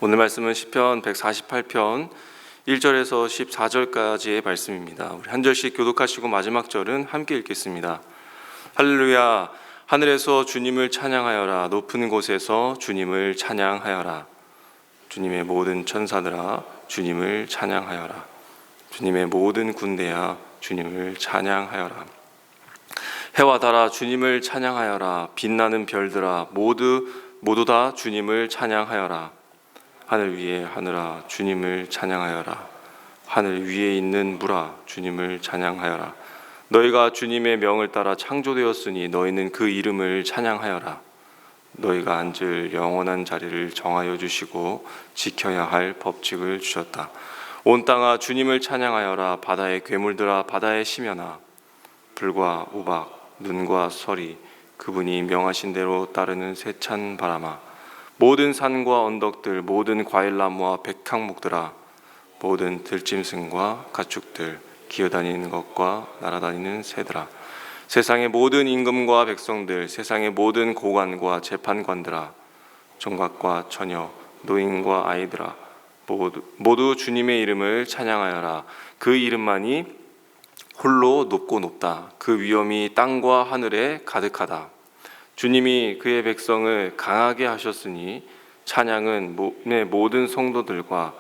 오늘 말씀은 시편 148편 1절에서 14절까지의 말씀입니다. 우리 한 절씩 교독하시고 마지막 절은 함께 읽겠습니다. 할렐루야, 하늘에서 주님을 찬양하여라. 높은 곳에서 주님을 찬양하여라. 주님의 모든 천사들아, 주님을 찬양하여라. 주님의 모든 군대야, 주님을 찬양하여라. 해와 달아, 주님을 찬양하여라. 빛나는 별들아, 모두 다 주님을 찬양하여라. 하늘 위에 하늘아, 주님을 찬양하여라. 하늘 위에 있는 물아, 주님을 찬양하여라. 너희가 주님의 명을 따라 창조되었으니 너희는 그 이름을 찬양하여라. 너희가 앉을 영원한 자리를 정하여 주시고 지켜야 할 법칙을 주셨다. 온 땅아, 주님을 찬양하여라. 바다의 괴물들아, 바다의 심연아. 불과 우박, 눈과 서리, 그분이 명하신 대로 따르는 세찬 바람아. 모든 산과 언덕들, 모든 과일나무와 백향목들아, 모든 들짐승과 가축들, 기어다니는 것과 날아다니는 새들아, 세상의 모든 임금과 백성들, 세상의 모든 고관과 재판관들아, 종각과 처녀, 노인과 아이들아, 모두 주님의 이름을 찬양하여라. 그 이름만이 홀로 높고 높다. 그 위엄이 땅과 하늘에 가득하다. 주님이 그의 백성을 강하게 하셨으니 찬양은 모든 성도들과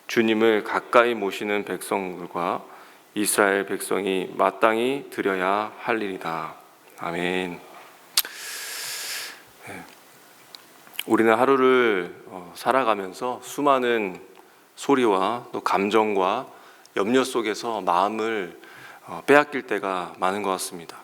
주님을 가까이 모시는 백성들과 이스라엘 백성이 마땅히 드려야 할 일이다. 아멘. 우리는 하루를 살아가면서 수많은 소리와 또 감정과 염려 속에서 마음을 빼앗길 때가 많은 것 같습니다.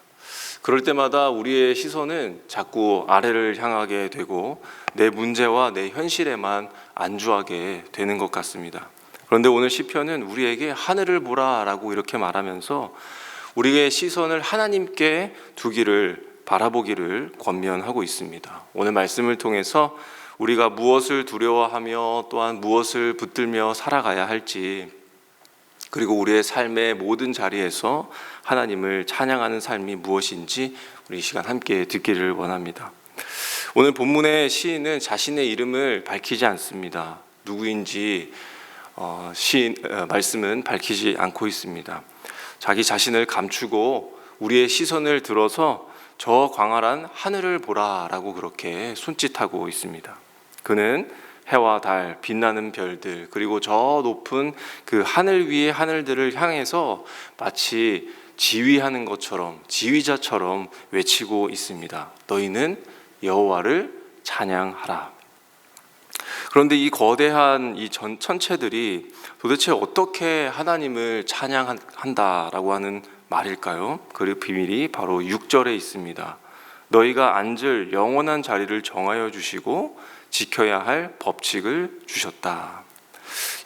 그럴 때마다 우리의 시선은 자꾸 아래를 향하게 되고 내 문제와 내 현실에만 안주하게 되는 것 같습니다. 그런데 오늘 시편은 우리에게 하늘을 보라라고 이렇게 말하면서 우리의 시선을 하나님께 두기를 바라보기를 권면하고 있습니다. 오늘 말씀을 통해서 우리가 무엇을 두려워하며 또한 무엇을 붙들며 살아가야 할지, 그리고 우리의 삶의 모든 자리에서 하나님을 찬양하는 삶이 무엇인지 우리 이 시간 함께 듣기를 원합니다. 오늘 본문의 시인은 자신의 이름을 밝히지 않습니다. 누구인지 말씀은 밝히지 않고 있습니다. 자기 자신을 감추고 우리의 시선을 들어서 저 광활한 하늘을 보라라고 그렇게 손짓하고 있습니다. 그는 해와 달, 빛나는 별들, 그리고 저 높은 그 하늘 위의 하늘들을 향해서 마치 지휘하는 것처럼, 지휘자처럼 외치고 있습니다. 너희는 여호와를 찬양하라. 그런데 이 거대한 이 천체들이 도대체 어떻게 하나님을 찬양한다라고 하는 말일까요? 그 비밀이 바로 6절에 있습니다. 너희가 앉을 영원한 자리를 정하여 주시고 지켜야 할 법칙을 주셨다.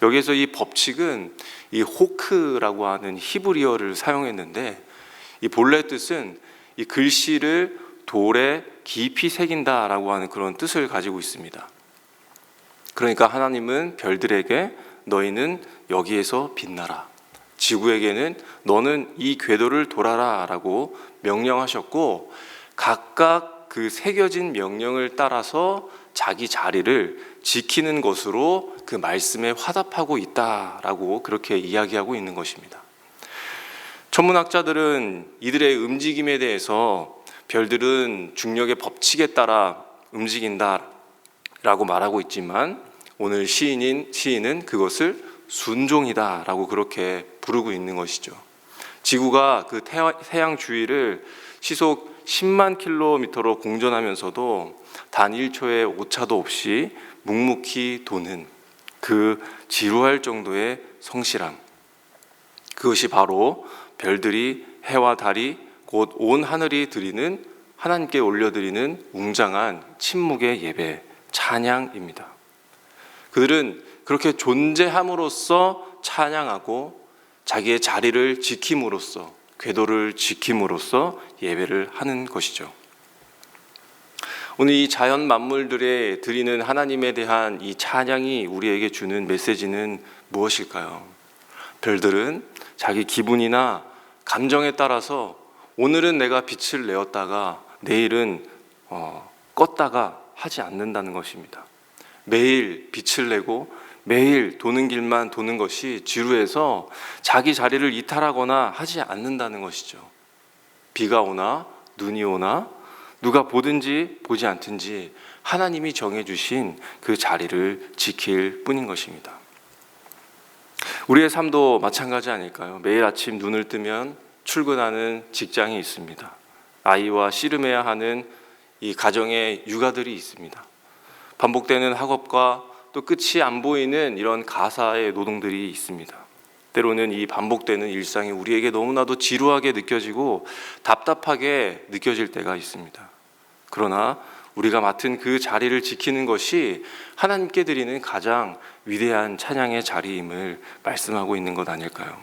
여기에서 이 법칙은 이 호크라고 하는 히브리어를 사용했는데, 이 본래 뜻은 이 글씨를 돌에 깊이 새긴다라고 하는 그런 뜻을 가지고 있습니다. 그러니까 하나님은 별들에게 너희는 여기에서 빛나라, 지구에게는 너는 이 궤도를 돌아라 라고 명령하셨고, 각각 그 새겨진 명령을 따라서 자기 자리를 지키는 것으로 그 말씀에 화답하고 있다라고 그렇게 이야기하고 있는 것입니다. 천문학자들은 이들의 움직임에 대해서 별들은 중력의 법칙에 따라 움직인다라고 말하고 있지만, 오늘 시인은 그것을 순종이다라고 그렇게 부르고 있는 것이죠. 지구가 그 태양 주위를 시속 10만 킬로미터로 공전하면서도 단 1초의 오차도 없이 묵묵히 도는 그 지루할 정도의 성실함, 그것이 바로 별들이, 해와 달이, 곧 온 하늘이 드리는, 하나님께 올려드리는 웅장한 침묵의 예배, 찬양입니다. 그들은 그렇게 존재함으로써 찬양하고 자기의 자리를 지킴으로써, 궤도를 지킴으로써 예배를 하는 것이죠. 오늘 이 자연 만물들에 드리는 하나님에 대한 이 찬양이 우리에게 주는 메시지는 무엇일까요? 별들은 자기 기분이나 감정에 따라서 오늘은 내가 빛을 내었다가 내일은 껐다가 하지 않는다는 것입니다. 매일 빛을 내고 매일 도는 길만 도는 것이 지루해서 자기 자리를 이탈하거나 하지 않는다는 것이죠. 비가 오나 눈이 오나 누가 보든지 보지 않든지 하나님이 정해주신 그 자리를 지킬 뿐인 것입니다. 우리의 삶도 마찬가지 아닐까요? 매일 아침 눈을 뜨면 출근하는 직장이 있습니다. 아이와 씨름해야 하는 이 가정의 육아들이 있습니다. 반복되는 학업과 또 끝이 안 보이는 이런 가사의 노동들이 있습니다. 때로는 이 반복되는 일상이 우리에게 너무나도 지루하게 느껴지고 답답하게 느껴질 때가 있습니다. 그러나 우리가 맡은 그 자리를 지키는 것이 하나님께 드리는 가장 위대한 찬양의 자리임을 말씀하고 있는 것 아닐까요?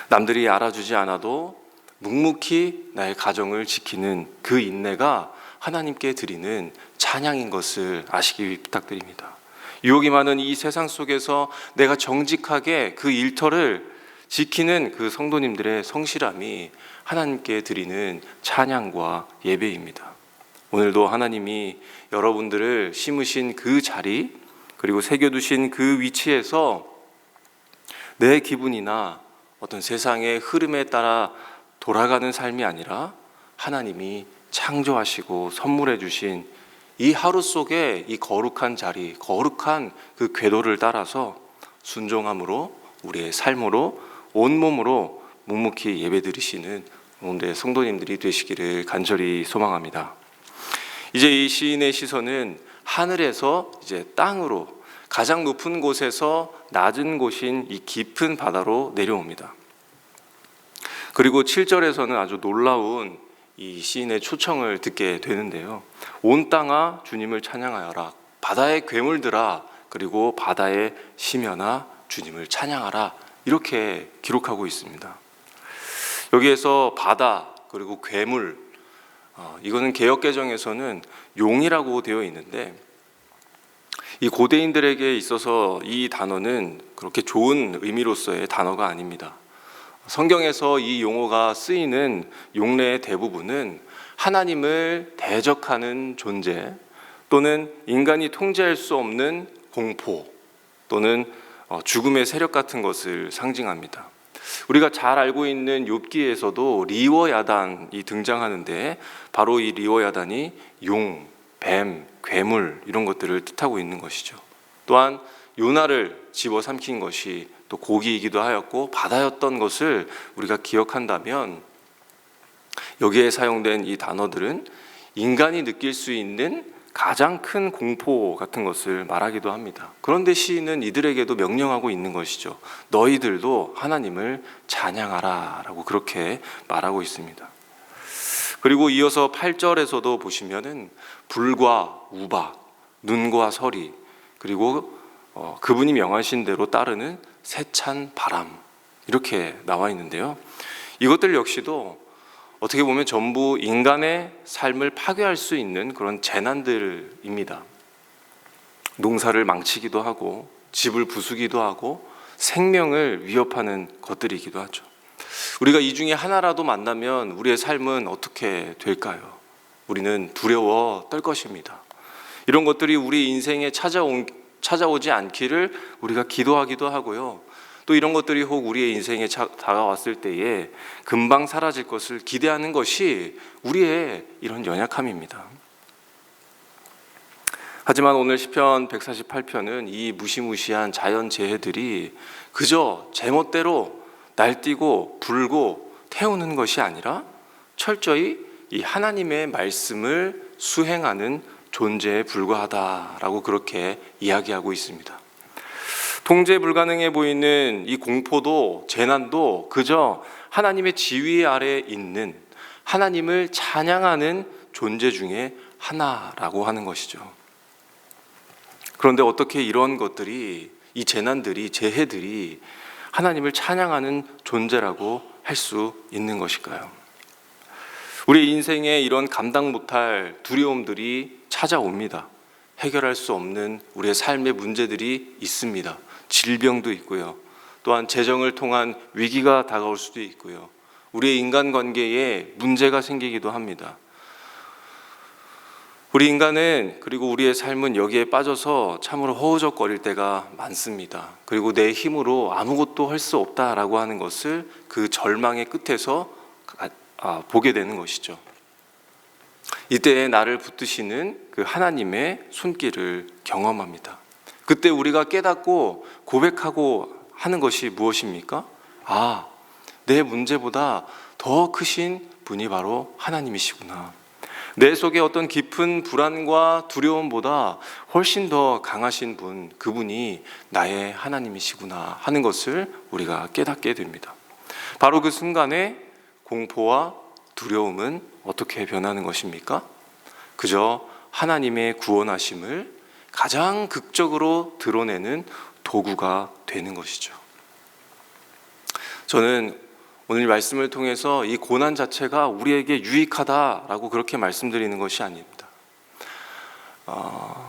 남들이 알아주지 않아도 묵묵히 나의 가정을 지키는 그 인내가 하나님께 드리는 찬양인 것을 아시기 부탁드립니다. 유혹이 많은 이 세상 속에서 내가 정직하게 그 일터를 지키는 그 성도님들의 성실함이 하나님께 드리는 찬양과 예배입니다. 오늘도 하나님이 여러분들을 심으신 그 자리, 그리고 새겨두신 그 위치에서 내 기분이나 어떤 세상의 흐름에 따라 돌아가는 삶이 아니라 하나님이 창조하시고 선물해 주신 이 하루 속에 이 거룩한 자리, 거룩한 그 궤도를 따라서 순종함으로 우리의 삶으로 온몸으로 묵묵히 예배드리시는 오늘의 성도님들이 되시기를 간절히 소망합니다. 이제 이 시인의 시선은 하늘에서 이제 땅으로 가장 높은 곳에서 낮은 곳인 이 깊은 바다로 내려옵니다. 그리고 7절에서는 아주 놀라운 이 시인의 초청을 듣게 되는데요. 온 땅아 주님을 찬양하여라. 바다의 괴물들아, 그리고 바다의 심연아 주님을 찬양하라. 이렇게 기록하고 있습니다. 여기에서 바다 그리고 괴물, 이거는 개역개정에서는 용이라고 되어 있는데 이 고대인들에게 있어서 이 단어는 그렇게 좋은 의미로서의 단어가 아닙니다. 성경에서 이 용어가 쓰이는 용례의 대부분은 하나님을 대적하는 존재 또는 인간이 통제할 수 없는 공포 또는 죽음의 세력 같은 것을 상징합니다. 우리가 잘 알고 있는 욥기에서도 리워야단이 등장하는데 바로 이 리워야단이 용, 뱀, 괴물 이런 것들을 뜻하고 있는 것이죠. 또한 요나를 집어삼킨 것이 또 고기이기도 하였고 바다였던 것을 우리가 기억한다면 여기에 사용된 이 단어들은 인간이 느낄 수 있는 가장 큰 공포 같은 것을 말하기도 합니다. 그런데 시인은 이들에게도 명령하고 있는 것이죠. 너희들도 하나님을 찬양하라 라고 그렇게 말하고 있습니다. 그리고 이어서 8절에서도 보시면은 불과 우박, 눈과 서리, 그리고 그분이 명하신 대로 따르는 세찬 바람 이렇게 나와 있는데요. 이것들 역시도 어떻게 보면 전부 인간의 삶을 파괴할 수 있는 그런 재난들입니다. 농사를 망치기도 하고 집을 부수기도 하고 생명을 위협하는 것들이기도 하죠. 우리가 이 중에 하나라도 만나면 우리의 삶은 어떻게 될까요? 우리는 두려워 떨 것입니다. 이런 것들이 우리 인생에 찾아오지 않기를 우리가 기도하기도 하고요. 또 이런 것들이 혹 우리의 인생에 다가왔을 때에 금방 사라질 것을 기대하는 것이 우리의 이런 연약함입니다. 하지만 오늘 시편 148편은 이 무시무시한 자연재해들이 그저 제멋대로 날뛰고 불고 태우는 것이 아니라 철저히 이 하나님의 말씀을 수행하는 존재에 불과하다라고 그렇게 이야기하고 있습니다. 통제 불가능해 보이는 이 공포도 재난도 그저 하나님의 지위 아래 있는 하나님을 찬양하는 존재 중에 하나라고 하는 것이죠. 그런데 어떻게 이런 것들이, 이 재난들이, 재해들이 하나님을 찬양하는 존재라고 할 수 있는 것일까요? 우리 인생에 이런 감당 못할 두려움들이 찾아옵니다. 해결할 수 없는 우리의 삶의 문제들이 있습니다. 질병도 있고요. 또한 재정을 통한 위기가 다가올 수도 있고요. 우리의 인간관계에 문제가 생기기도 합니다. 우리 인간은 그리고 우리의 삶은 여기에 빠져서 참으로 허우적거릴 때가 많습니다. 그리고 내 힘으로 아무것도 할 수 없다라고 하는 것을 그 절망의 끝에서 보게 되는 것이죠. 이때 나를 붙드시는 그 하나님의 손길을 경험합니다. 그때 우리가 깨닫고 고백하고 하는 것이 무엇입니까? 내 문제보다 더 크신 분이 바로 하나님이시구나. 내 속에 어떤 깊은 불안과 두려움보다 훨씬 더 강하신 분, 그분이 나의 하나님이시구나 하는 것을 우리가 깨닫게 됩니다. 바로 그 순간에 공포와 두려움은 어떻게 변하는 것입니까? 그저 하나님의 구원하심을 가장 극적으로 드러내는 도구가 되는 것이죠. 저는 오늘 말씀을 통해서 이 고난 자체가 우리에게 유익하다라고 그렇게 말씀드리는 것이 아닙니다.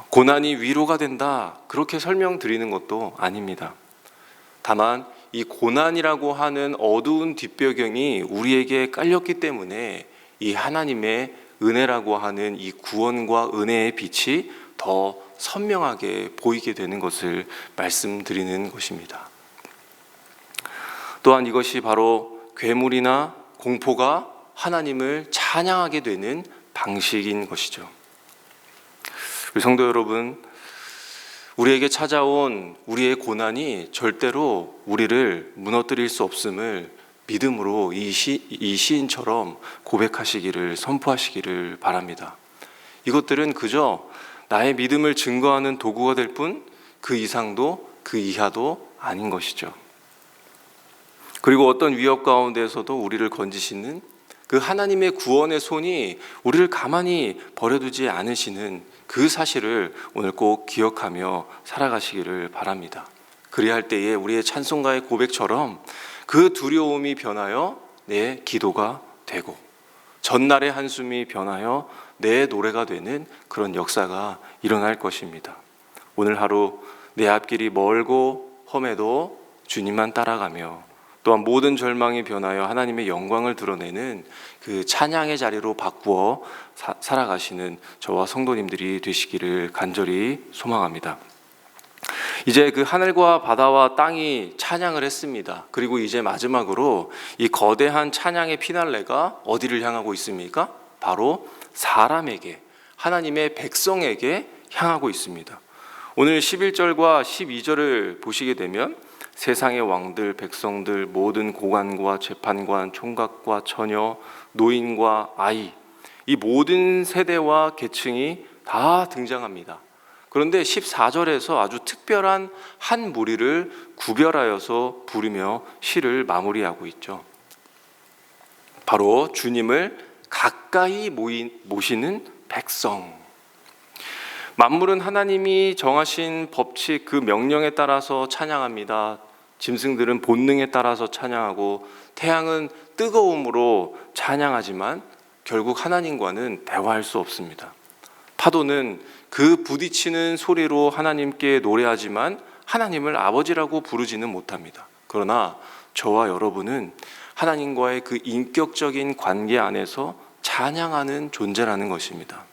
고난이 위로가 된다 그렇게 설명드리는 것도 아닙니다. 다만 이 고난이라고 하는 어두운 뒷배경이 우리에게 깔렸기 때문에 이 하나님의 은혜라고 하는 이 구원과 은혜의 빛이 더 선명하게 보이게 되는 것을 말씀드리는 것입니다. 또한 이것이 바로 괴물이나 공포가 하나님을 찬양하게 되는 방식인 것이죠. 우리 성도 여러분, 우리에게 찾아온 우리의 고난이 절대로 우리를 무너뜨릴 수 없음을 믿음으로 이 시인처럼 고백하시기를, 선포하시기를 바랍니다. 이것들은 그저 나의 믿음을 증거하는 도구가 될 뿐 그 이상도 그 이하도 아닌 것이죠. 그리고 어떤 위협 가운데에서도 우리를 건지시는 그 하나님의 구원의 손이 우리를 가만히 버려두지 않으시는 그 사실을 오늘 꼭 기억하며 살아가시기를 바랍니다. 그리할 때에 우리의 찬송가의 고백처럼 그 두려움이 변하여 내 기도가 되고 전날의 한숨이 변하여 내 노래가 되는 그런 역사가 일어날 것입니다. 오늘 하루 내 앞길이 멀고 험해도 주님만 따라가며 또한 모든 절망이 변하여 하나님의 영광을 드러내는 그 찬양의 자리로 바꾸어 살아가시는 저와 성도님들이 되시기를 간절히 소망합니다. 이제 그 하늘과 바다와 땅이 찬양을 했습니다. 그리고 이제 마지막으로 이 거대한 찬양의 피날레가 어디를 향하고 있습니까? 바로 사람에게, 하나님의 백성에게 향하고 있습니다. 오늘 11절과 12절을 보시게 되면 세상의 왕들, 백성들, 모든 고관과 재판관, 총각과 처녀, 노인과 아이, 이 모든 세대와 계층이 다 등장합니다. 그런데 14절에서 아주 특별한 한 무리를 구별하여서 부르며 시를 마무리하고 있죠. 바로 주님을 가까이 모시는 백성. 만물은 하나님이 정하신 법칙, 그 명령에 따라서 찬양합니다. 짐승들은 본능에 따라서 찬양하고 태양은 뜨거움으로 찬양하지만 결국 하나님과는 대화할 수 없습니다. 파도는 그 부딪히는 소리로 하나님께 노래하지만 하나님을 아버지라고 부르지는 못합니다. 그러나 저와 여러분은 하나님과의 그 인격적인 관계 안에서 찬양하는 존재라는 것입니다.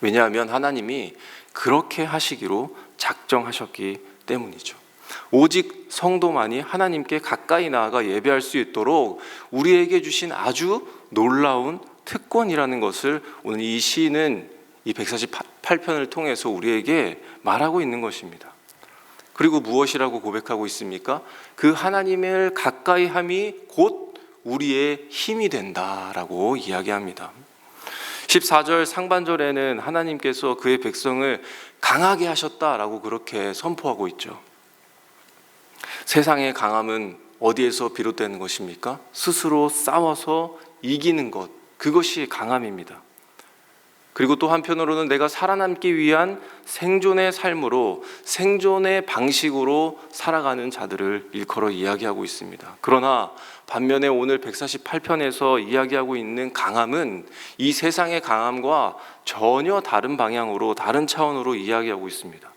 왜냐하면 하나님이 그렇게 하시기로 작정하셨기 때문이죠. 오직 성도만이 하나님께 가까이 나아가 예배할 수 있도록 우리에게 주신 아주 놀라운 특권이라는 것을 오늘 이 시인은 이 148편을 통해서 우리에게 말하고 있는 것입니다. 그리고 무엇이라고 고백하고 있습니까? 그 하나님을 가까이 함이 곧 우리의 힘이 된다라고 이야기합니다. 14절 상반절에는 하나님께서 그의 백성을 강하게 하셨다라고 그렇게 선포하고 있죠. 세상의 강함은 어디에서 비롯되는 것입니까? 스스로 싸워서 이기는 것, 그것이 강함입니다. 그리고 또 한편으로는 내가 살아남기 위한 생존의 삶으로, 생존의 방식으로 살아가는 자들을 일컬어 이야기하고 있습니다. 그러나 반면에 오늘 148편에서 이야기하고 있는 강함은 이 세상의 강함과 전혀 다른 방향으로, 다른 차원으로 이야기하고 있습니다.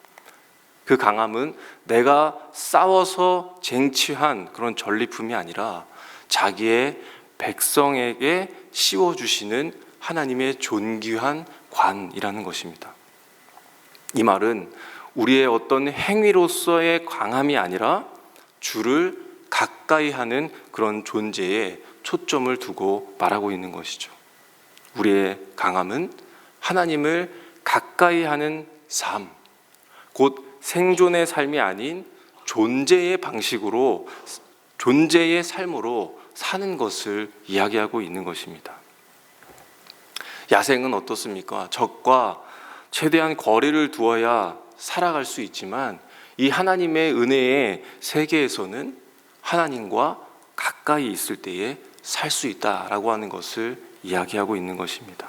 그 강함은 내가 싸워서 쟁취한 그런 전리품이 아니라 자기의 백성에게 씌워주시는 하나님의 존귀한 관이라는 것입니다. 이 말은 우리의 어떤 행위로서의 강함이 아니라 주를 가까이 하는 그런 존재에 초점을 두고 말하고 있는 것이죠. 우리의 강함은 하나님을 가까이 하는 삶, 곧 생존의 삶이 아닌 존재의 방식으로, 존재의 삶으로 사는 것을 이야기하고 있는 것입니다. 야생은 어떻습니까? 적과 최대한 거리를 두어야 살아갈 수 있지만 이 하나님의 은혜의 세계에서는 하나님과 가까이 있을 때에 살 수 있다라고 하는 것을 이야기하고 있는 것입니다.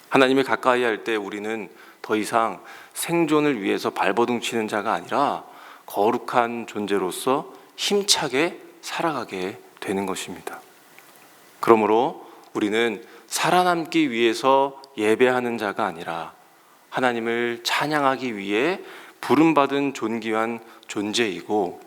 하나님을 가까이 할 때 우리는 더 이상 생존을 위해서 발버둥 치는 자가 아니라 거룩한 존재로서 힘차게 살아가게 되는 것입니다. 그러므로 우리는 살아남기 위해서 예배하는 자가 아니라 하나님을 찬양하기 위해 부름받은 존귀한 존재이고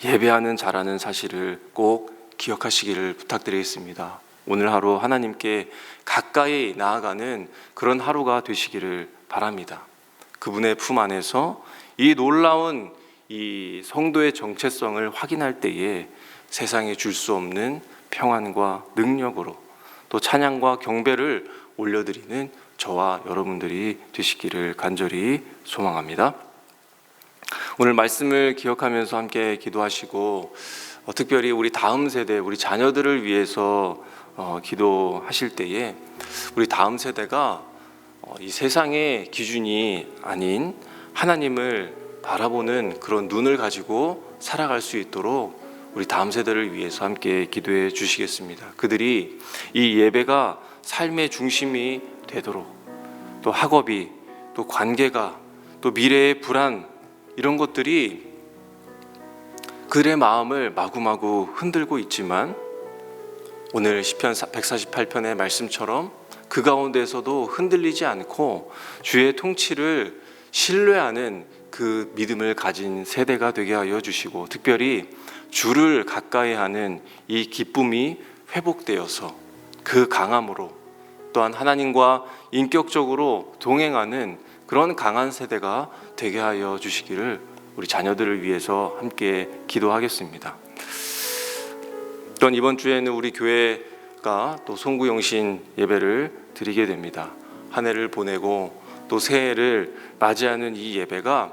예배하는 자라는 사실을 꼭 기억하시기를 부탁드리겠습니다. 오늘 하루 하나님께 가까이 나아가는 그런 하루가 되시기를 바랍니다. 그분의 품 안에서 이 놀라운 이 성도의 정체성을 확인할 때에 세상에 줄 수 없는 평안과 능력으로 또 찬양과 경배를 올려드리는 저와 여러분들이 되시기를 간절히 소망합니다. 오늘 말씀을 기억하면서 함께 기도하시고 특별히 우리 다음 세대, 우리 자녀들을 위해서 기도하실 때에 우리 다음 세대가 이 세상의 기준이 아닌 하나님을 바라보는 그런 눈을 가지고 살아갈 수 있도록 우리 다음 세대를 위해서 함께 기도해 주시겠습니다. 그들이 이 예배가 삶의 중심이 되도록 또 학업이 또 관계가 또 미래의 불안 이런 것들이 그들의 마음을 마구마구 흔들고 있지만 오늘 시편 148편의 말씀처럼 그 가운데에서도 흔들리지 않고 주의 통치를 신뢰하는 그 믿음을 가진 세대가 되게 하여 주시고 특별히 주를 가까이 하는 이 기쁨이 회복되어서 그 강함으로 또한 하나님과 인격적으로 동행하는 그런 강한 세대가 되게 하여 주시기를 우리 자녀들을 위해서 함께 기도하겠습니다. 또한 이번 주에는 우리 교회가 또 송구영신 예배를 드리게 됩니다. 한 해를 보내고 또 새해를 맞이하는 이 예배가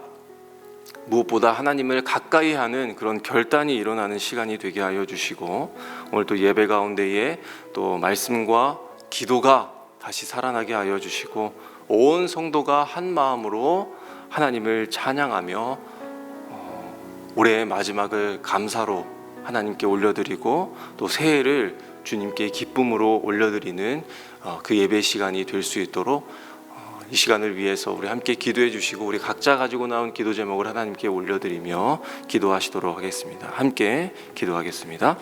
무엇보다 하나님을 가까이 하는 그런 결단이 일어나는 시간이 되게 하여 주시고 오늘 또 예배 가운데에 또 말씀과 기도가 다시 살아나게 하여 주시고 온 성도가 한 마음으로 하나님을 찬양하며 올해의 마지막을 감사로 하나님께 올려드리고 또 새해를 주님께 기쁨으로 올려드리는 그 예배 시간이 될 수 있도록 이 시간을 위해서 우리 함께 기도해 주시고 우리 각자 가지고 나온 기도 제목을 하나님께 올려드리며 기도하시도록 하겠습니다. 함께 기도하겠습니다.